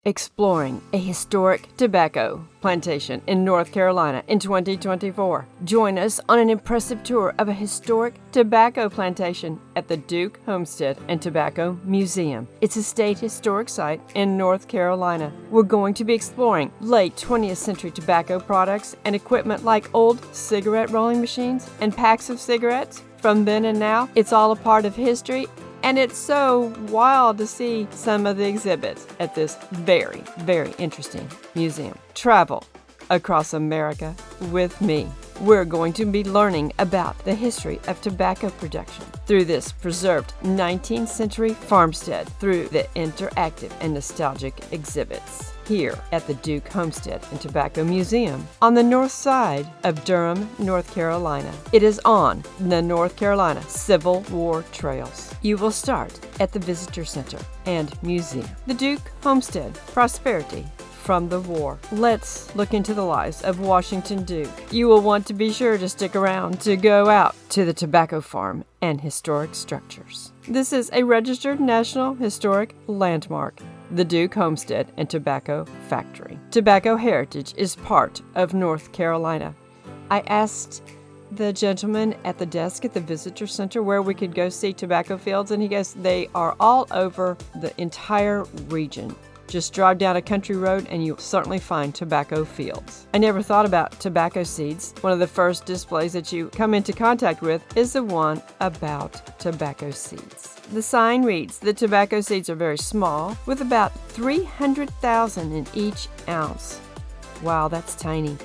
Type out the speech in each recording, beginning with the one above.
exploring a historic tobacco plantation in North Carolina in 2024. Join us on an impressive tour of a historic tobacco plantation at the Duke Homestead and Tobacco Museum. It's a state historic site in North Carolina. We're going to be exploring late 20th century tobacco products and equipment like old cigarette rolling machines and packs of cigarettes from then and now. It's all a part of history. And it's so wild to see some of the exhibits at this very, very interesting museum. Travel across America with me. We're going to be learning about the history of tobacco production through this preserved 19th century farmstead, through the interactive and nostalgic exhibits here at the Duke Homestead and Tobacco Museum on the north side of Durham, North Carolina. It is on the North Carolina Civil War trails. You will start at the Visitor Center and Museum. The Duke Homestead, prosperity from the war. Let's look into the lives of Washington Duke. You will want to be sure to stick around to go out to the tobacco farm and historic structures. This is a registered National Historic Landmark, the Duke Homestead and Tobacco Factory. Tobacco heritage is part of North Carolina. I asked the gentleman at the desk at the Visitor Center where we could go see tobacco fields, and he goes, they are all over the entire region. Just drive down a country road and you'll certainly find tobacco fields. I never thought about tobacco seeds. One of the first displays that you come into contact with is the one about tobacco seeds. The sign reads, the tobacco seeds are very small, with about 300,000 in each ounce. Wow, that's tiny.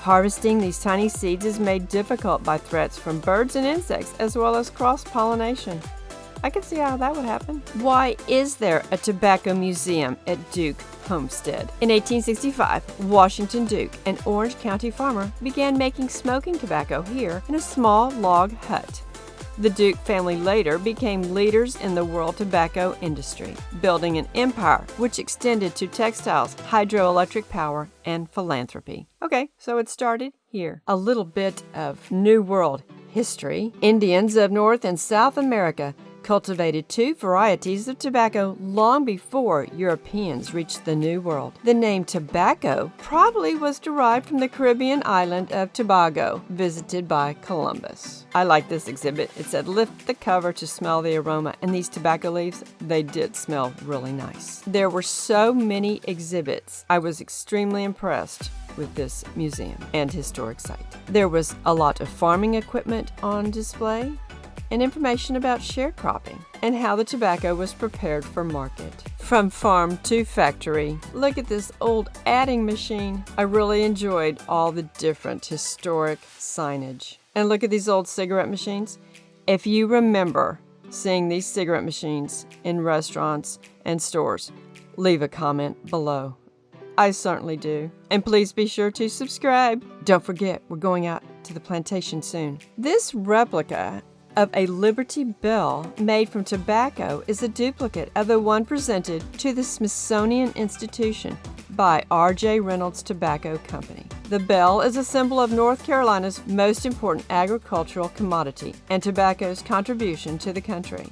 Harvesting these tiny seeds is made difficult by threats from birds and insects, as well as cross-pollination. I can see how that would happen. Why is there a tobacco museum at Duke Homestead? In 1865, Washington Duke, an Orange County farmer, began making smoking tobacco here in a small log hut. The Duke family later became leaders in the world tobacco industry, building an empire which extended to textiles, hydroelectric power, and philanthropy. Okay, so it started here. A little bit of New World history. Indians of North and South America cultivated two varieties of tobacco long before Europeans reached the New World. The name tobacco probably was derived from the Caribbean island of Tobago, visited by Columbus. I like this exhibit. It said, lift the cover to smell the aroma, and these tobacco leaves, they did smell really nice. There were so many exhibits. I was extremely impressed with this museum and historic site. There was a lot of farming equipment on display, and information about sharecropping and how the tobacco was prepared for market. From farm to factory. Look at this old adding machine. I really enjoyed all the different historic signage. And look at these old cigarette machines. If you remember seeing these cigarette machines in restaurants and stores, leave a comment below. I certainly do. And please be sure to subscribe. Don't forget, we're going out to the plantation soon. This replica of a Liberty Bell made from tobacco is a duplicate of the one presented to the Smithsonian Institution by R.J. Reynolds Tobacco Company. The bell is a symbol of North Carolina's most important agricultural commodity and tobacco's contribution to the country.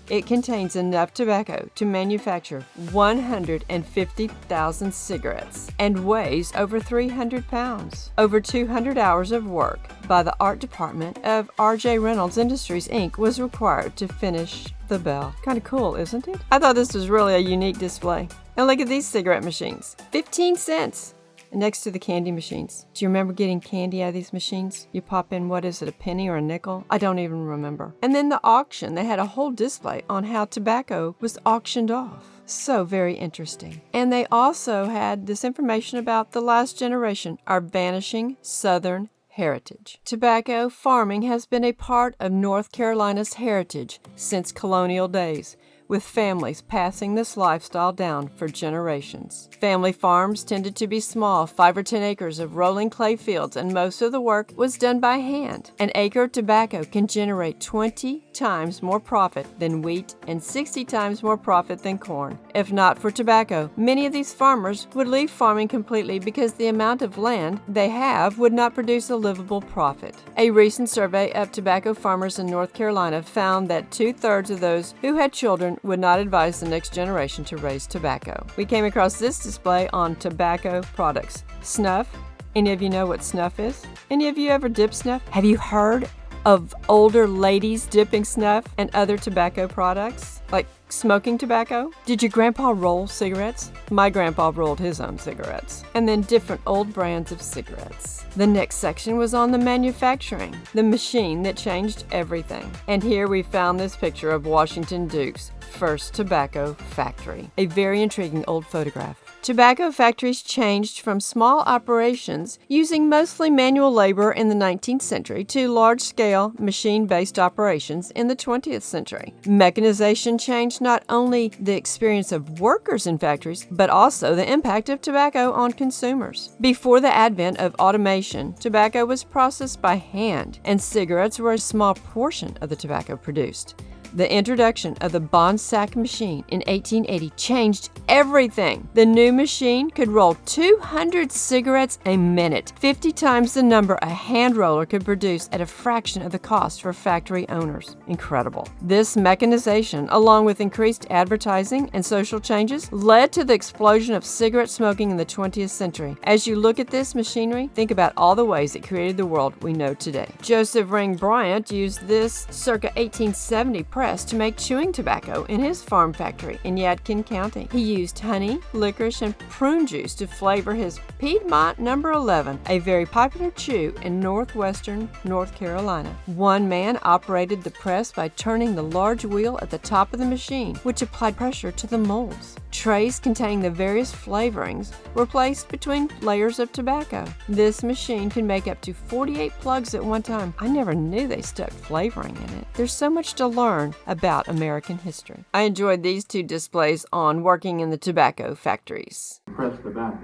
It contains enough tobacco to manufacture 150,000 cigarettes and weighs over 300 pounds. Over 200 hours of work by the art department of R.J. Reynolds Industries, Inc. was required to finish the bell. Kind of cool, isn't it? I thought this was really a unique display. And look at these cigarette machines. 15 cents. Next to the candy machines. Do you remember getting candy out of these machines? You pop in, what is it, a penny or a nickel? I don't even remember. And then the auction. They had a whole display on how tobacco was auctioned off. So very interesting. And they also had this information about the last generation, our vanishing Southern heritage. Tobacco farming has been a part of North Carolina's heritage since colonial days, with families passing this lifestyle down for generations. Family farms tended to be small, 5 or 10 acres of rolling clay fields, and most of the work was done by hand. An acre of tobacco can generate 20 times more profit than wheat and 60 times more profit than corn. If not for tobacco, many of these farmers would leave farming completely because the amount of land they have would not produce a livable profit. A recent survey of tobacco farmers in North Carolina found that 2/3 of those who had children would not advise the next generation to raise tobacco. We came across this display on tobacco products. Snuff. Any of you know what snuff is? Any of you ever dip snuff? Have you heard of older ladies dipping snuff and other tobacco products, like smoking tobacco? Did your grandpa roll cigarettes? My grandpa rolled his own cigarettes. And then different old brands of cigarettes. The next section was on the manufacturing, the machine that changed everything. And here we found this picture of Washington Duke's first tobacco factory, a very intriguing old photograph. Tobacco factories changed from small operations using mostly manual labor in the 19th century to large-scale, machine-based operations in the 20th century. Mechanization changed not only the experience of workers in factories, but also the impact of tobacco on consumers. Before the advent of automation, tobacco was processed by hand, and cigarettes were a small portion of the tobacco produced. The introduction of the bond sack machine in 1880 changed everything. The new machine could roll 200 cigarettes a minute, 50 times the number a hand roller could produce at a fraction of the cost for factory owners. Incredible. This mechanization, along with increased advertising and social changes, led to the explosion of cigarette smoking in the 20th century. As you look at this machinery, think about all the ways it created the world we know today. Joseph Ring Bryant used this circa 1870 press to make chewing tobacco in his farm factory in Yadkin County. He used honey, licorice, and prune juice to flavor his Piedmont No. 11, a very popular chew in northwestern North Carolina. One man operated the press by turning the large wheel at the top of the machine, which applied pressure to the molds. Trays containing the various flavorings were placed between layers of tobacco. This machine can make up to 48 plugs at one time. I never knew they stuck flavoring in it. There's so much to learn about American history. I enjoyed these two displays on working in the tobacco factories. Pressed tobacco.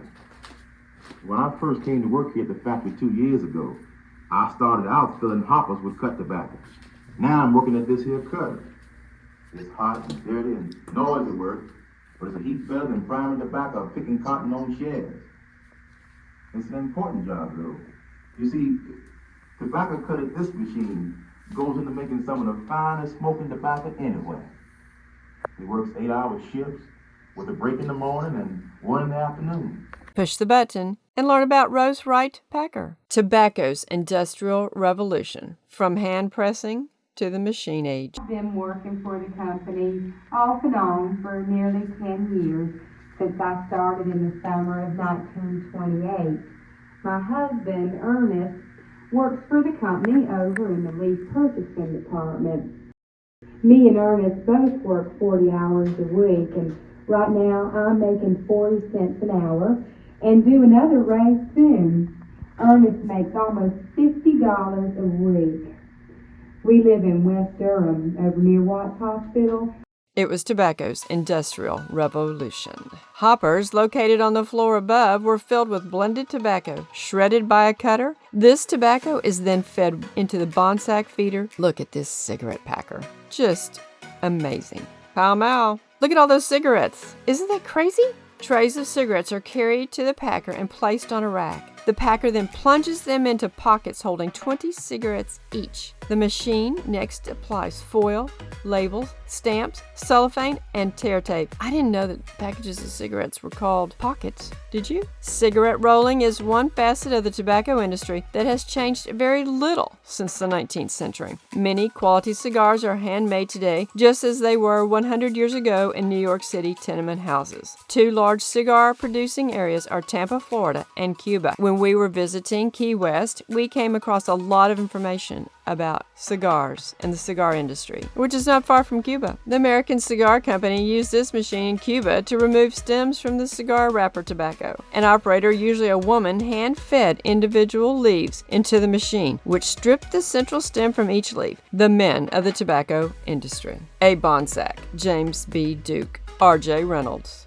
When I first came to work here at the factory 2 years ago, I started out filling hoppers with cut tobacco. Now I'm working at this here cutter. It's hot and dirty and noisy work, but it's a heap better than priming tobacco or picking cotton on sheds. It's an important job though. You see, tobacco cut at this machine goes into making some of the finest smoking tobacco anywhere. He works 8-hour shifts with a break in the morning and one in the afternoon. Push the button and learn about Rose Wright Packer. Tobacco's Industrial Revolution, from hand pressing to the machine age. I've been working for the company off and on for nearly 10 years since I started in the summer of 1928. My husband, Ernest, works for the company over in the leaf purchasing department. Me and Ernest both work 40 hours a week, and right now I'm making 40 cents an hour and due another raise soon. Ernest makes almost $50 a week. We live in West Durham, over near Watts Hospital. It was tobacco's Industrial Revolution. Hoppers located on the floor above were filled with blended tobacco, shredded by a cutter. This tobacco is then fed into the bond sack feeder. Look at this cigarette packer. Just amazing. Pow mow. Look at all those cigarettes. Isn't that crazy? Trays of cigarettes are carried to the packer and placed on a rack. The packer then plunges them into pockets holding 20 cigarettes each. The machine next applies foil, labels, stamps, cellophane, and tear tape. I didn't know that packages of cigarettes were called pockets. Did you? Cigarette rolling is one facet of the tobacco industry that has changed very little since the 19th century. Many quality cigars are handmade today, just as they were 100 years ago in New York City tenement houses. Two large cigar producing areas are Tampa, Florida, and Cuba. When we were visiting Key West, we came across a lot of information about cigars and the cigar industry, which is not far from Cuba. The American Cigar Company used this machine in Cuba to remove stems from the cigar wrapper tobacco. An operator, usually a woman, hand-fed individual leaves into the machine, which stripped the central stem from each leaf. The men of the tobacco industry. A. Bonsack, James B. Duke, R.J. Reynolds,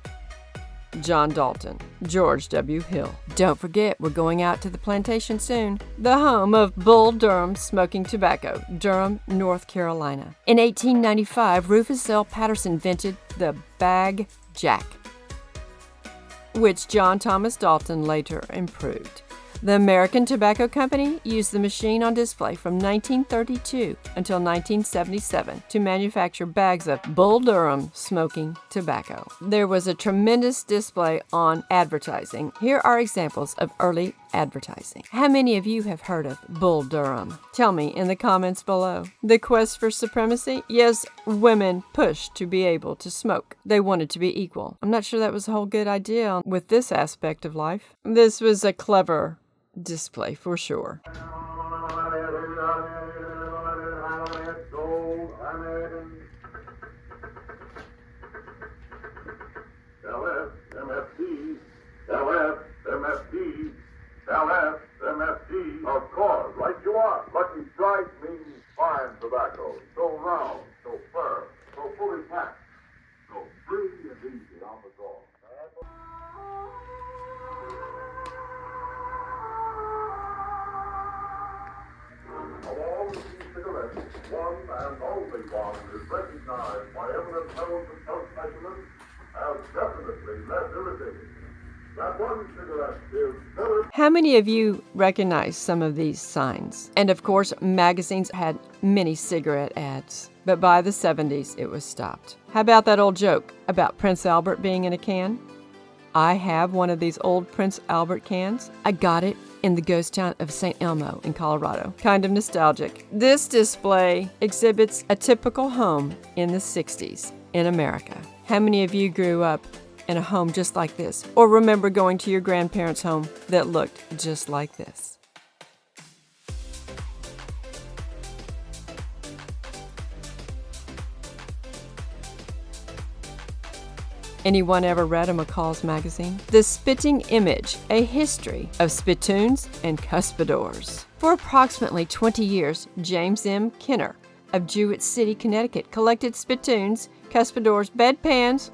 John Dalton, George W. Hill. Don't forget, we're going out to the plantation soon, the home of Bull Durham Smoking Tobacco, Durham, North Carolina. In 1895, Rufus L. Patterson invented the Bag Jack, which John Thomas Dalton later improved. The American Tobacco Company used the machine on display from 1932 until 1977 to manufacture bags of Bull Durham smoking tobacco. There was a tremendous display on advertising. Here are examples of early advertising. How many of you have heard of Bull Durham? Tell me in the comments below. The quest for supremacy? Yes, women pushed to be able to smoke. They wanted to be equal. I'm not sure that was a whole good idea with this aspect of life. This was a clever display for sure. LSMFT. Of course, right you are. Lucky Strike means fine tobacco. So round, so firm, so fully packed, so free and easy on the go. Of all the cigarettes, one and only one is recognized by eminent health and health specialists as definitely less irritating. That one cigarette is Philip. How many of you recognize some of these signs? And of course, magazines had many cigarette ads, but by the 70s, it was stopped. How about that old joke about Prince Albert being in a can? I have one of these old Prince Albert cans. I got it in the ghost town of St. Elmo in Colorado. Kind of nostalgic. This display exhibits a typical home in the 60s in America. How many of you grew up in a home just like this, or remember going to your grandparents' home that looked just like this? Anyone ever read a McCall's magazine? The Spitting Image, a history of spittoons and cuspidors. For approximately 20 years, James M. Kenner of Jewett City, Connecticut, collected spittoons, cuspidors, bedpans,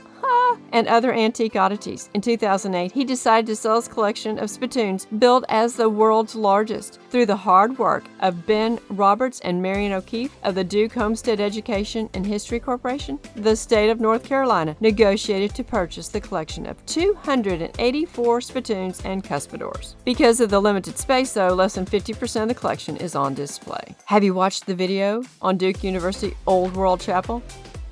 and other antique oddities. In 2008, he decided to sell his collection of spittoons, billed as the world's largest. Through the hard work of Ben Roberts and Marion O'Keefe of the Duke Homestead Education and History Corporation, the state of North Carolina negotiated to purchase the collection of 284 spittoons and cuspidors. Because of the limited space, though, less than 50% of the collection is on display. Have you watched the video on Duke University Old World Chapel?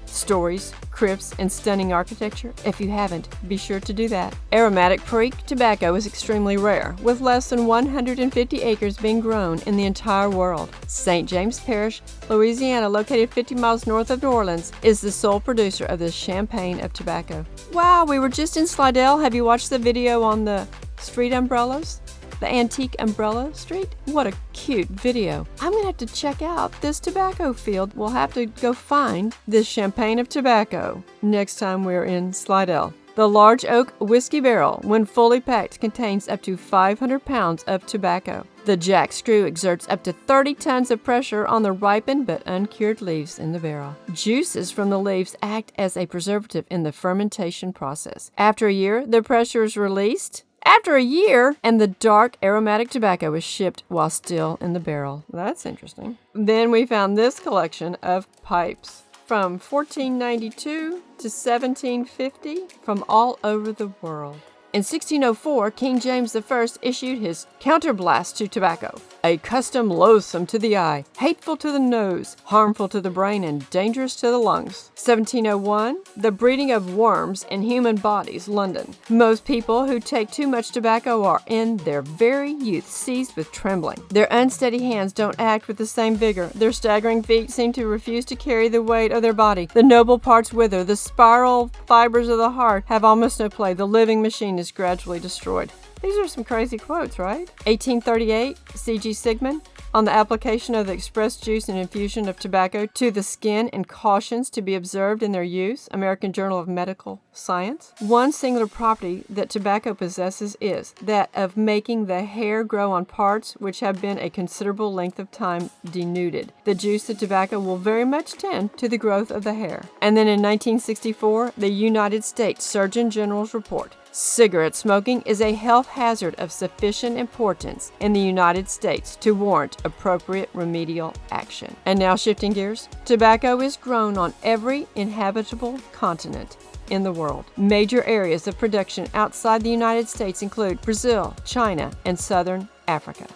Stories, crypts, and stunning architecture? If you haven't, be sure to do that. Aromatic Perique tobacco is extremely rare, with less than 150 acres being grown in the entire world. St. James Parish, Louisiana, located 50 miles north of New Orleans, is the sole producer of this champagne of tobacco. Wow, we were just in Slidell. Have you watched the video on the street umbrellas? The antique umbrella street? What a cute video. I'm gonna have to check out this tobacco field. We'll have to go find this champagne of tobacco next time we're in Slidell. The large oak whiskey barrel, when fully packed, contains up to 500 pounds of tobacco. The jack screw exerts up to 30 tons of pressure on the ripened but uncured leaves in the barrel. Juices from the leaves act as a preservative in the fermentation process. After a year, the pressure is released. After a year, and the dark aromatic tobacco is shipped while still in the barrel. That's interesting. Then we found this collection of pipes from 1492 to 1750 from all over the world. In 1604, King James I issued his counterblast to tobacco, a custom loathsome to the eye, hateful to the nose, harmful to the brain, and dangerous to the lungs. 1701, the breeding of worms in human bodies, London. Most people who take too much tobacco are in their very youth seized with trembling. Their unsteady hands don't act with the same vigor. Their staggering feet seem to refuse to carry the weight of their body. The noble parts wither. The spiral fibers of the heart have almost no play. The living machine is gradually destroyed. These are some crazy quotes, right? 1838, C.G. Sigmund, on the application of the express juice and infusion of tobacco to the skin and cautions to be observed in their use, American Journal of Medical Science. One singular property that tobacco possesses is that of making the hair grow on parts which have been a considerable length of time denuded. The juice of tobacco will very much tend to the growth of the hair. And then in 1964, the United States Surgeon General's report. Cigarette smoking is a health hazard of sufficient importance in the United States to warrant appropriate remedial action. And now shifting gears, tobacco is grown on every inhabitable continent. in the world. Major areas of production outside the United States include Brazil, China, and Southern Africa.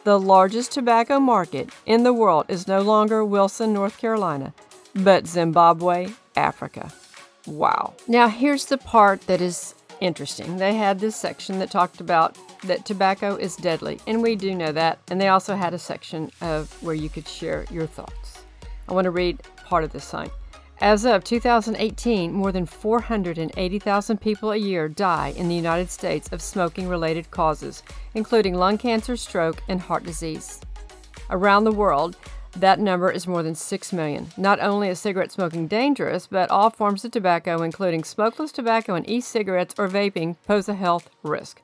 The largest tobacco market in the world is no longer Wilson, North Carolina, but Zimbabwe, Africa. Wow. Now here's the part that is interesting. They had this section that talked about that tobacco is deadly, and we do know that. And they also had a section of where you could share your thoughts. I want to read part of this sign. As of 2018, more than 480,000 people a year die in the United States of smoking-related causes, including lung cancer, stroke, and heart disease. Around the world, that number is more than 6 million. Not only is cigarette smoking dangerous, but all forms of tobacco, including smokeless tobacco and e-cigarettes or vaping, pose a health risk.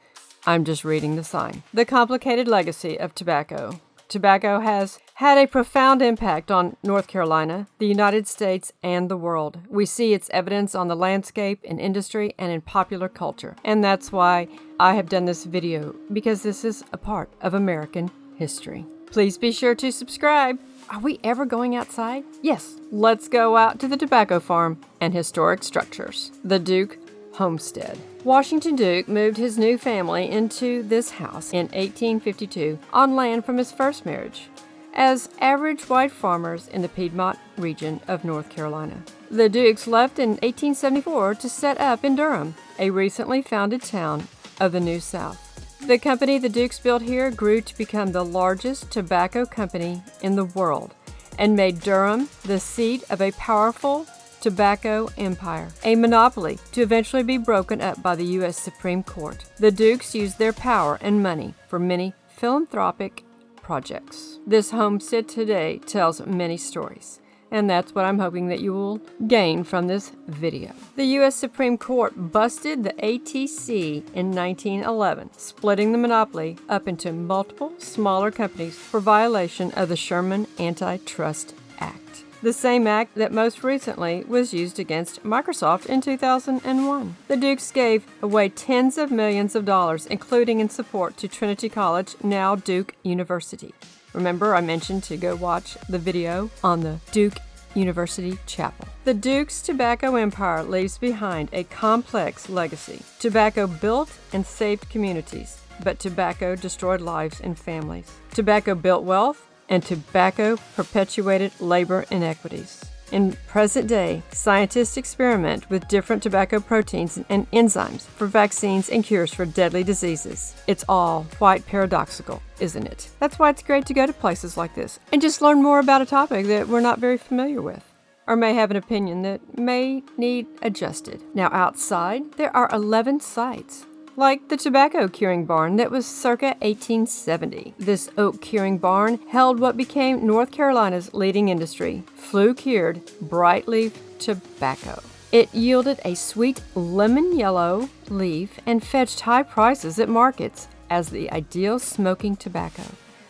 I'm just reading the sign. The complicated legacy of tobacco. Tobacco has had a profound impact on North Carolina, the United States, and the world. We see its evidence on the landscape, in industry, and in popular culture. And that's why I have done this video, because this is a part of American history. Please be sure to subscribe. Are we ever going outside? Yes, let's go out to the tobacco farm and historic structures. The Duke Homestead. Washington Duke moved his new family into this house in 1852 on land from his first marriage, as average white farmers in the Piedmont region of North Carolina. The Dukes left in 1874 to set up in Durham, a recently founded town of the New South. The company the Dukes built here grew to become the largest tobacco company in the world and made Durham the seat of a powerful tobacco empire, a monopoly to eventually be broken up by the U.S. Supreme Court. The Dukes used their power and money for many philanthropic projects. This homestead today tells many stories, and that's what I'm hoping that you will gain from this video. The U.S. Supreme Court busted the ATC in 1911, splitting the monopoly up into multiple smaller companies for violation of the Sherman Antitrust Act. The same act that most recently was used against Microsoft in 2001. The Dukes gave away tens of millions of dollars, including in support to Trinity College, now Duke University. Remember, I mentioned to go watch the video on the Duke University Chapel. The Duke's tobacco empire leaves behind a complex legacy. Tobacco built and saved communities, but tobacco destroyed lives and families. Tobacco built wealth, and tobacco perpetuated labor inequities. In present day, scientists experiment with different tobacco proteins and enzymes for vaccines and cures for deadly diseases. It's all quite paradoxical, isn't it? That's why it's great to go to places like this and just learn more about a topic that we're not very familiar with, or may have an opinion that may need adjusted. Now outside, there are 11 sites, like the tobacco curing barn that was circa 1870. This oak curing barn held what became North Carolina's leading industry, flue-cured bright leaf tobacco. It yielded a sweet lemon yellow leaf and fetched high prices at markets as the ideal smoking tobacco.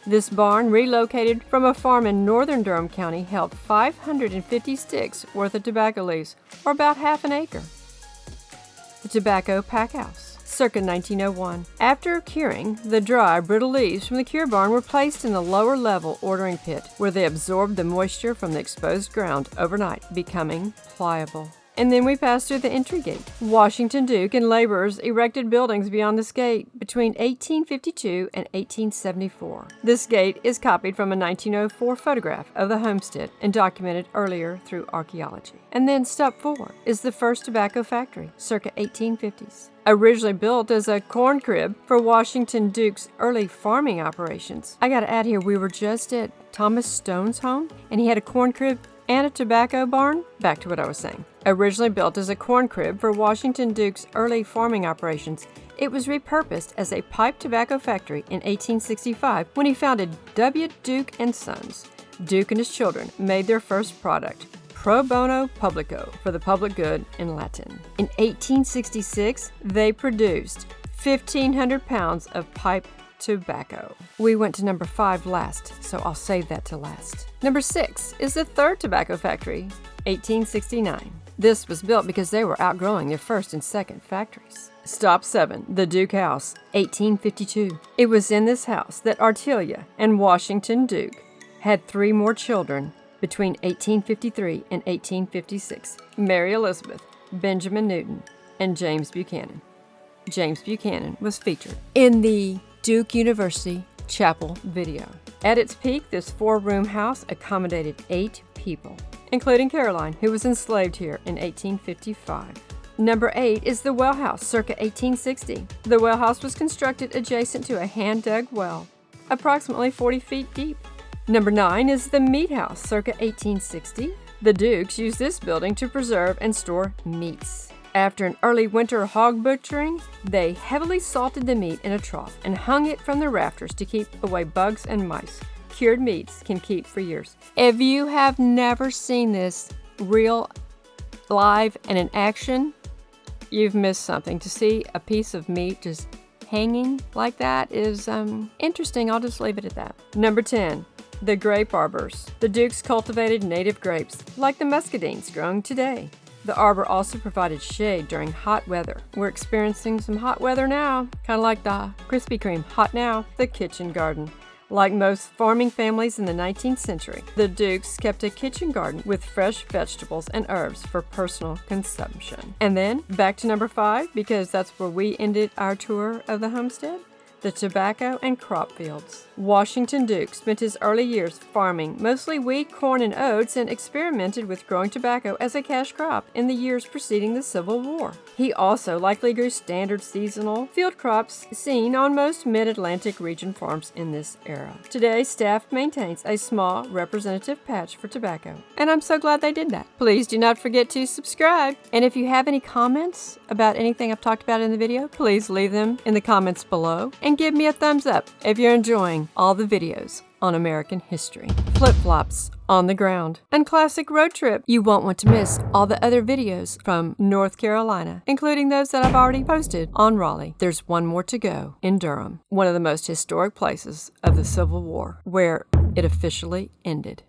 This barn, relocated from a farm in northern Durham County, held 550 sticks worth of tobacco leaves, or about half an acre. The tobacco pack house. Circa 1901. After curing, the dry, brittle leaves from the cure barn were placed in the lower level ordering pit, where they absorbed the moisture from the exposed ground overnight, becoming pliable. And then we passed through the entry gate. Washington Duke and laborers erected buildings beyond this gate between 1852 and 1874. This gate is copied from a 1904 photograph of the homestead and documented earlier through archaeology. And then step 4 is the first tobacco factory, circa 1850s. Originally built as a corn crib for Washington Duke's early farming operations. I gotta add here, we were just at Thomas Stone's home, and he had a corn crib and a tobacco barn. Back to what I was saying. Originally built as a corn crib for Washington Duke's early farming operations, it was repurposed as a pipe tobacco factory in 1865 when he founded W. Duke & Sons. Duke and his children made their first product, Pro Bono Publico, for the public good in Latin. In 1866, they produced 1,500 pounds of pipe tobacco. We went to number 5 last, so I'll save that to last. Number 6 is the third tobacco factory, 1869. This was built because they were outgrowing their first and second factories. Stop 7, the Duke House, 1852. It was in this house that Artelia and Washington Duke had 3 more children between 1853 and 1856. Mary Elizabeth, Benjamin Newton, and James Buchanan. James Buchanan was featured in the Duke University Chapel video. At its peak, this 4-room house accommodated 8 people, including Caroline, who was enslaved here in 1855. Number 8 is the well house, circa 1860. The well house was constructed adjacent to a hand-dug well, approximately 40 feet deep. Number 9 is the meat house, circa 1860. The Dukes used this building to preserve and store meats. After an early winter hog butchering, they heavily salted the meat in a trough and hung it from the rafters to keep away bugs and mice. Cured meats can keep for years. If you have never seen this real live and in action, you've missed something. To see a piece of meat just hanging like that is interesting. I'll just leave it at that. Number 10, the grape arbors. The Dukes cultivated native grapes like the muscadines growing today. The arbor also provided shade during hot weather. We're experiencing some hot weather now, kind of like the Krispy Kreme hot now. The kitchen garden. Like most farming families in the 19th century, the Dukes kept a kitchen garden with fresh vegetables and herbs for personal consumption. And then back to number 5, because that's where we ended our tour of the homestead. The tobacco and crop fields. Washington Duke spent his early years farming mostly wheat, corn, and oats and experimented with growing tobacco as a cash crop in the years preceding the Civil War. He also likely grew standard seasonal field crops seen on most mid-Atlantic region farms in this era. Today, staff maintains a small representative patch for tobacco, and I'm so glad they did that. Please do not forget to subscribe, and if you have any comments about anything I've talked about in the video, please leave them in the comments below, and give me a thumbs up if you're enjoying all the videos on American history. Flip-flops on the ground and classic road trip. You won't want to miss all the other videos from North Carolina, including those that I've already posted on Raleigh. There's one more to go in Durham, one of the most historic places of the Civil War, where it officially ended.